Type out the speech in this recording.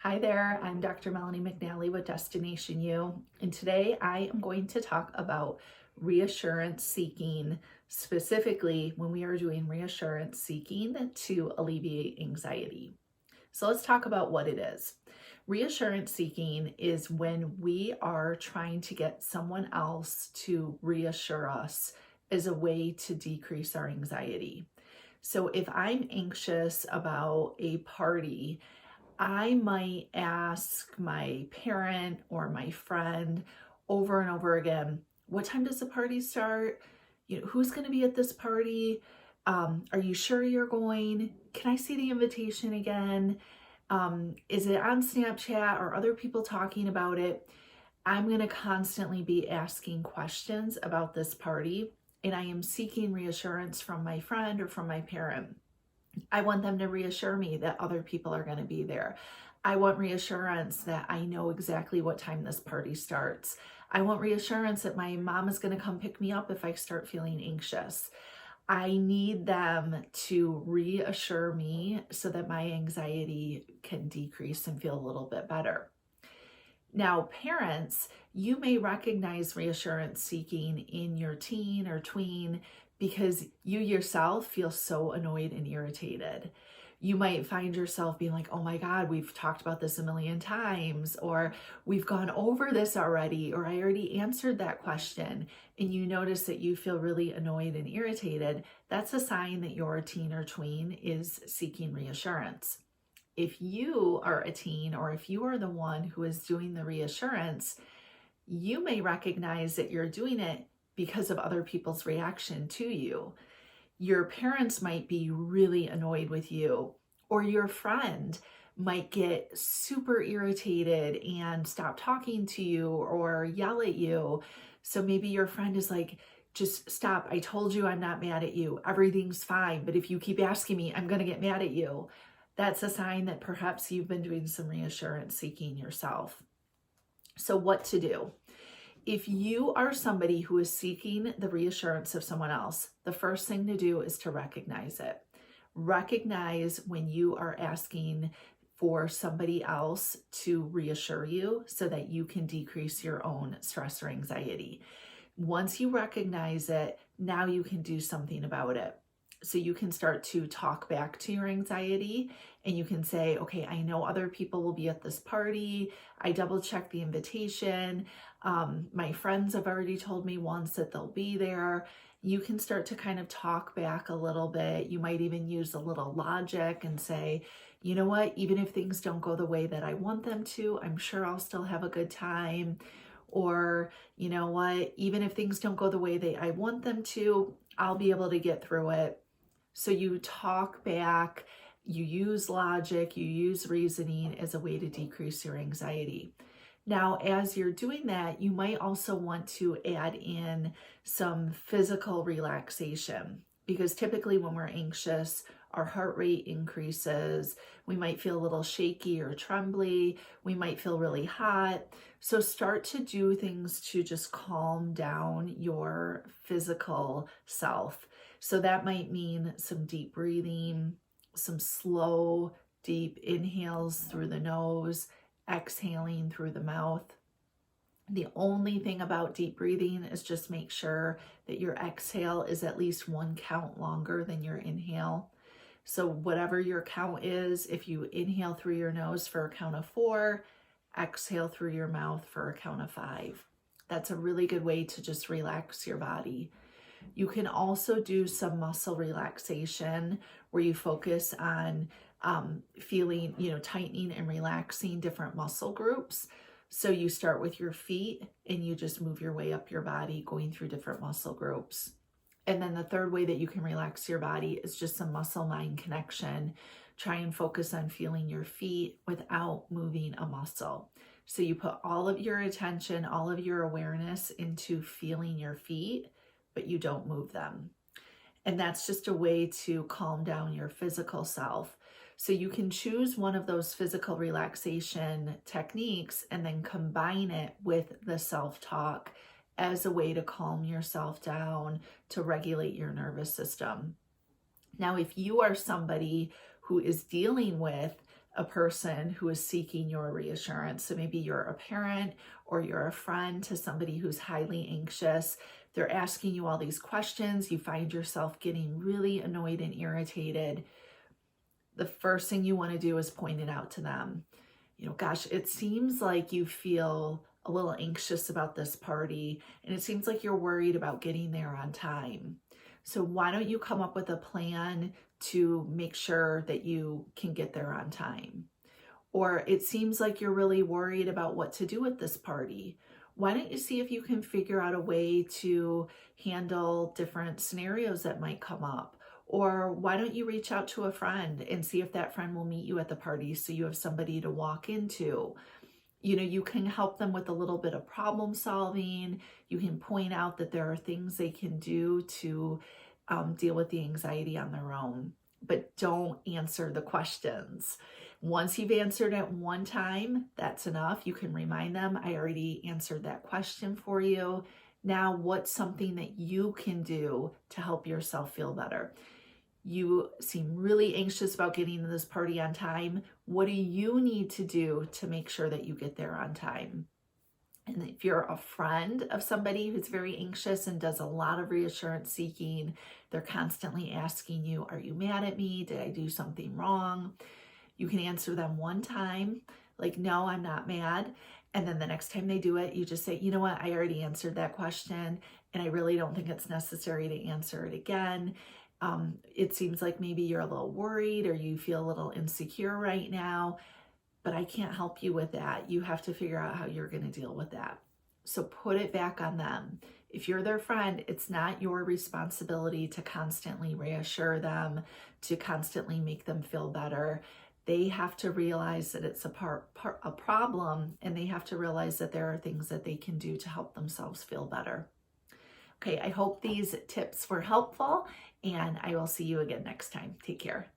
Hi there, I'm Dr. Melanie McNally with Destination U, and today I am going to talk about reassurance seeking, specifically when we are doing reassurance seeking to alleviate anxiety. So let's talk about what it is. Reassurance seeking is when we are trying to get someone else to reassure us as a way to decrease our anxiety. So if I'm anxious about a party, I might ask my parent or my friend over and over again, what time does the party start? Who's going to be at this party? Are you sure you're going? Can I see the invitation again? Is it on Snapchat or other people talking about it? I'm going to constantly be asking questions about this party, and I am seeking reassurance from my friend or from my parent. I want them to reassure me that other people are going to be there. I want reassurance that I know exactly what time this party starts. I want reassurance that my mom is going to come pick me up if I start feeling anxious. I need them to reassure me so that my anxiety can decrease and feel a little bit better. Now, parents, you may recognize reassurance seeking in your teen or tween because you yourself feel so annoyed and irritated. You might find yourself being like, oh my God, we've talked about this a million times, or we've gone over this already, or I already answered that question, and you notice that you feel really annoyed and irritated. That's a sign that your teen or tween is seeking reassurance. If you are a teen, or if you are the one who is doing the reassurance, you may recognize that you're doing it because of other people's reaction to you. Your parents might be really annoyed with you, or your friend might get super irritated and stop talking to you or yell at you. So maybe your friend is like, just stop. I told you I'm not mad at you. Everything's fine. But if you keep asking me, I'm going to get mad at you. That's a sign that perhaps you've been doing some reassurance seeking yourself. So what to do? If you are somebody who is seeking the reassurance of someone else, the first thing to do is to recognize it. Recognize when you are asking for somebody else to reassure you so that you can decrease your own stress or anxiety. Once you recognize it, now you can do something about it. So you can start to talk back to your anxiety, and you can say, okay, I know other people will be at this party. I double checked the invitation. My friends have already told me once that they'll be there. You can start to kind of talk back a little bit. You might even use a little logic and say, you know what, even if things don't go the way that I want them to, I'm sure I'll still have a good time. Or, you know what, even if things don't go the way that I want them to, I'll be able to get through it. So you talk back, you use logic, you use reasoning as a way to decrease your anxiety. Now, as you're doing that, you might also want to add in some physical relaxation, because typically when we're anxious, our heart rate increases. We might feel a little shaky or trembly. We might feel really hot. So start to do things to just calm down your physical self. So that might mean some deep breathing, some slow, deep inhales through the nose, exhaling through the mouth. The only thing about deep breathing is just make sure that your exhale is at least one count longer than your inhale. So whatever your count is, if you inhale through your nose for a count of 4, exhale through your mouth for a count of 5. That's a really good way to just relax your body. You can also do some muscle relaxation where you focus on feeling, tightening and relaxing different muscle groups. So you start with your feet and you just move your way up your body, going through different muscle groups. And then the third way that you can relax your body is just some muscle-mind connection. Try and focus on feeling your feet without moving a muscle. So you put all of your attention, all of your awareness into feeling your feet, but you don't move them. And that's just a way to calm down your physical self. So you can choose one of those physical relaxation techniques and then combine it with the self-talk as a way to calm yourself down, to regulate your nervous system. Now, if you are somebody who is dealing with a person who is seeking your reassurance. So maybe you're a parent or you're a friend to somebody who's highly anxious. They're asking you all these questions. You find yourself getting really annoyed and irritated. The first thing you want to do is point it out to them. Gosh, it seems like you feel a little anxious about this party, and it seems like you're worried about getting there on time. So why don't you come up with a plan to make sure that you can get there on time? Or it seems like you're really worried about what to do with this party. Why don't you see if you can figure out a way to handle different scenarios that might come up? Or why don't you reach out to a friend and see if that friend will meet you at the party so you have somebody to walk into? You can help them with a little bit of problem solving. You can point out that there are things they can do to deal with the anxiety on their own, but don't answer the questions. Once you've answered it one time, that's enough. You can remind them, I already answered that question for you. Now, what's something that you can do to help yourself feel better? You seem really anxious about getting to this party on time. What do you need to do to make sure that you get there on time? And if you're a friend of somebody who's very anxious and does a lot of reassurance seeking, they're constantly asking you, are you mad at me? Did I do something wrong? You can answer them one time, like, no, I'm not mad. And then the next time they do it, you just say, you know what? I already answered that question, and I really don't think it's necessary to answer it again. It seems like maybe you're a little worried or you feel a little insecure right now, but I can't help you with that. You have to figure out how you're going to deal with that. So put it back on them. If you're their friend, it's not your responsibility to constantly reassure them, to constantly make them feel better. They have to realize that it's a problem, and they have to realize that there are things that they can do to help themselves feel better. Okay, I hope these tips were helpful, and I will see you again next time. Take care.